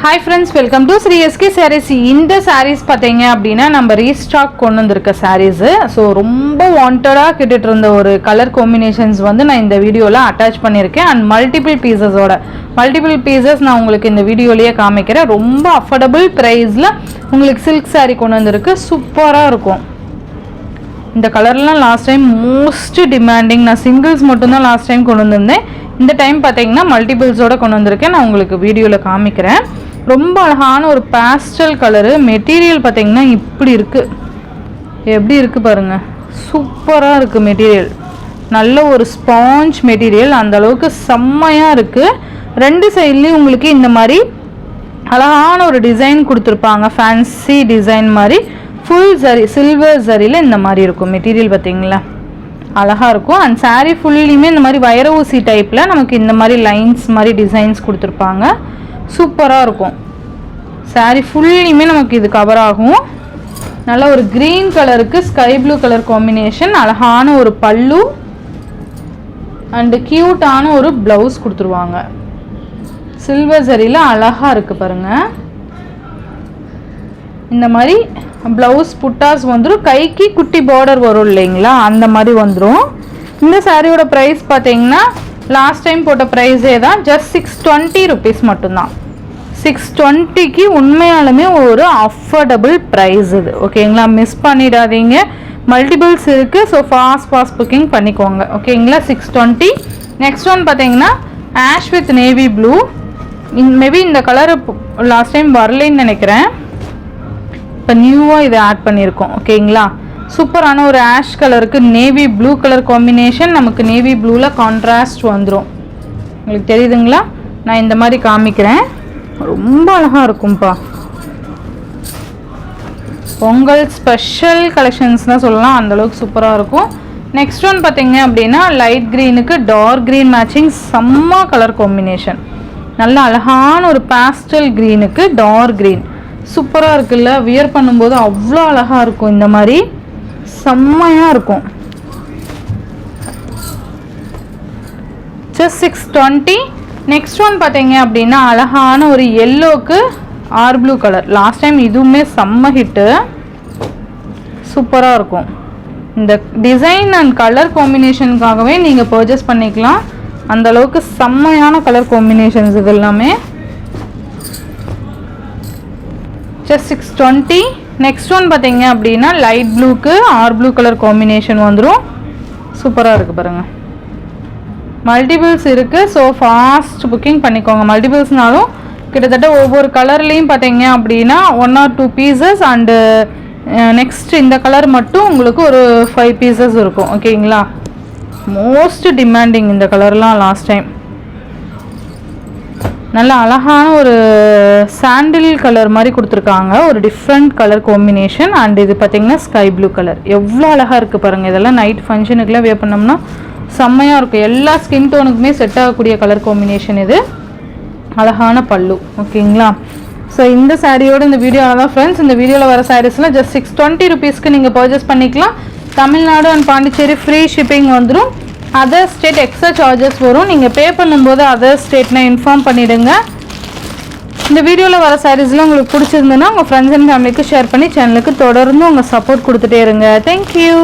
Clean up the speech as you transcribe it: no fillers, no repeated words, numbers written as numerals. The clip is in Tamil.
Hi friends, welcome to Sri SK Sarees. இந்த sarees பாத்தீங்க அப்படினா நம்ம ரீஸ்டாக் கொண்டு வந்திருக்க sarees. So ரொம்ப வாண்டடா கேட்டுட்டு இருந்த ஒரு கலர் காம்பினேஷன்ஸ் வந்து நான் இந்த வீடியோல அட்டாச் பண்ணிருக்கேன் and multiple pieces நான் உங்களுக்கு இந்த வீடியோலயே காமிக்கிறேன். ரொம்ப அஃபோர்டபிள் பிரைஸ்ல உங்களுக்கு silk saree கொண்டு வந்திருக்கு. சூப்பரா இருக்கும். இந்த கலர்லாம் லாஸ்ட் டைம் மோஸ்ட் டிமாண்டிங். நான் சிங்கிள்ஸ் மட்டும் தான் லாஸ்ட் டைம் கொண்டு வந்திருந்தேன். இந்த டைம் பாத்தீங்கன்னா மல்டிபிள்ஸோட கொண்டு வந்திருக்கேன். நான் உங்களுக்கு வீடியோல காமிக்கிறேன். ரொம்ப அழகான ஒரு பாஸ்டல் கலரு. மெட்டீரியல் பார்த்தீங்கன்னா இப்படி இருக்குது. எப்படி இருக்குது பாருங்கள். சூப்பராக இருக்குது மெட்டீரியல். நல்ல ஒரு ஸ்பாஞ்ச் மெட்டீரியல். அந்த அளவுக்கு செம்மையாக இருக்குது. ரெண்டு சைட்லேயும் உங்களுக்கு இந்த மாதிரி அழகான ஒரு டிசைன் கொடுத்துருப்பாங்க. ஃபேன்சி டிசைன் மாதிரி ஃபுல் சரி சில்வர் சரியில் இந்த மாதிரி இருக்கும் மெட்டீரியல். பார்த்தீங்களா அழகாக இருக்கும். அண்ட் சாரீ ஃபுல்லையுமே இந்த மாதிரி வைர ஊசி டைப்பில் நமக்கு இந்த மாதிரி லைன்ஸ் மாதிரி டிசைன்ஸ் கொடுத்துருப்பாங்க. சூப்பராக இருக்கும். சாரீ ஃபுல்லையுமே நமக்கு இது கவர் ஆகும். நல்ல ஒரு க்ரீன் கலருக்கு ஸ்கை ப்ளூ கலர் காம்பினேஷன். அழகான ஒரு பல்லு அண்டு க்யூட்டான ஒரு ப்ளவுஸ் கொடுத்துருவாங்க. சில்வர் சரியில் அழகாக இருக்குது பாருங்கள். இந்த மாதிரி ப்ளவுஸ் புட்டாஸ் வந்துடும். கைக்கு குட்டி பார்டர் வரும் இல்லைங்களா, அந்த மாதிரி வந்துடும். இந்த சாரியோட ப்ரைஸ் பார்த்தீங்கன்னா லாஸ்ட் டைம் போட்ட ப்ரைஸே தான். ஜஸ்ட் 620 rupees மட்டும்தான். 620க்கு உண்மையாலுமே ஒரு அஃபோர்டபுள் ப்ரைஸ் இது. ஓகேங்களா, மிஸ் பண்ணிடாதீங்க. மல்டிபிள்ஸ் இருக்குது. ஸோ ஃபாஸ்ட் புக்கிங் பண்ணிக்கோங்க. ஓகேங்களா. 620. நெக்ஸ்ட் ஒன் பார்த்தீங்கன்னா ash with navy blue. Maybe இந்த கலர் லாஸ்ட் டைம் வரலைன்னு நினைக்கிறேன். இப்போ நியூவாக இதை ஆட் பண்ணியிருக்கோம். ஓகேங்களா. சூப்பரான ஒரு ஆஷ் கலருக்கு நேவி ப்ளூ கலர் காம்பினேஷன். நமக்கு நேவி ப்ளூவில் கான்ட்ராஸ்ட் வந்துடும். உங்களுக்கு தெரியுதுங்களா. நான் இந்த மாதிரி காமிக்கிறேன். ரொம்ப அழகாக இருக்கும்ப்பா. பொங்கல் ஸ்பெஷல் கலெக்ஷன்ஸ் தான் சொல்லலாம். அந்தளவுக்கு சூப்பராக இருக்கும். நெக்ஸ்ட் ஒன் பார்த்தீங்க அப்படின்னா லைட் க்ரீனுக்கு டார்க் க்ரீன் மேட்சிங். செம்ம கலர் காம்பினேஷன். நல்ல அழகான ஒரு பாஸ்டல் க்ரீனுக்கு டார்க் க்ரீன். சூப்பராக இருக்குல்ல. வியர் பண்ணும்போது அவ்வளோ அழகாக இருக்கும். இந்த மாதிரி செம்மையாக இருக்கும். ஜஸ்ட் 620. நெக்ஸ்ட் ஒன் பார்த்தீங்க அப்படின்னா அழகான ஒரு எல்லோக்கு or blue colour. Last time இதுவுமே செம்ம ஹிட்டு. சூப்பராக இருக்கும். இந்த டிசைன் அண்ட் கலர் காம்பினேஷனுக்காகவே நீங்கள் பர்ச்சேஸ் பண்ணிக்கலாம். அந்தளவுக்கு செம்மையான கலர் காம்பினேஷன்ஸ் இது எல்லாமே. ஜஸ்ட் 620. நெக்ஸ்ட் ஒன் பார்த்தீங்க அப்படின்னா லைட் ப்ளூக்கு ஆர் ப்ளூ கலர் காம்பினேஷன் வந்துடும். சூப்பராக இருக்குது பாருங்கள். மல்டிபிள்ஸ் இருக்குது. ஸோ ஃபாஸ்ட் புக்கிங் பண்ணிக்கோங்க. மல்டிபிள்ஸ்னாலும் கிட்டத்தட்ட ஒவ்வொரு கலர்லேயும் பார்த்தீங்க அப்படின்னா 1 or 2 pieces அண்டு நெக்ஸ்ட் இந்த கலர் மட்டும் உங்களுக்கு ஒரு 5 pieces இருக்கும். ஓகேங்களா. மோஸ்ட் டிமாண்டிங் இந்த கலர்லாம் லாஸ்ட் டைம். நல்ல அழகான ஒரு சாண்டில் கலர் மாதிரி கொடுத்துருக்காங்க. ஒரு டிஃப்ரெண்ட் கலர் காம்பினேஷன். அண்ட் இது பார்த்தீங்கன்னா ஸ்கை ப்ளூ கலர். எவ்வளோ அழகாக இருக்குது பாருங்கள். இதெல்லாம் நைட் ஃபங்க்ஷனுக்குலாம் வேர் பண்ணோம்னா செம்மையாக இருக்கும். எல்லா ஸ்கின் டோனுக்குமே செட் ஆகக்கூடிய கலர் காம்பினேஷன் இது. அழகான பல்லு. ஓகேங்களா. ஸோ இந்த சாரியோட இந்த வீடியோவில் தான் ஃப்ரெண்ட்ஸ். இந்த வீடியோவில் வர சாரீஸ்லாம் ஜஸ்ட் 620 rupeesக்கு நீங்கள் பர்ச்சேஸ் பண்ணிக்கலாம். Tamil Nadu and Pondicherry free shipping வந்துடும். அதர் ஸ்டேட் எக்ஸ்ட்ரா சார்ஜஸ் வரும். நீங்கள் பே பண்ணும்போது அதர் ஸ்டேட்னா இன்ஃபார்ம் பண்ணிவிடுங்க. இந்த வீடியோவில் வர சாரீஸ்லாம் உங்களுக்கு பிடிச்சிருந்துன்னா உங்கள் ஃப்ரெண்ட்ஸ் அண்ட் ஃபேமிலிக்கு ஷேர் பண்ணி சேனலுக்கு தொடர்ந்து உங்கள் சப்போர்ட் கொடுத்துட்டே இருங்க. தேங்க்யூ.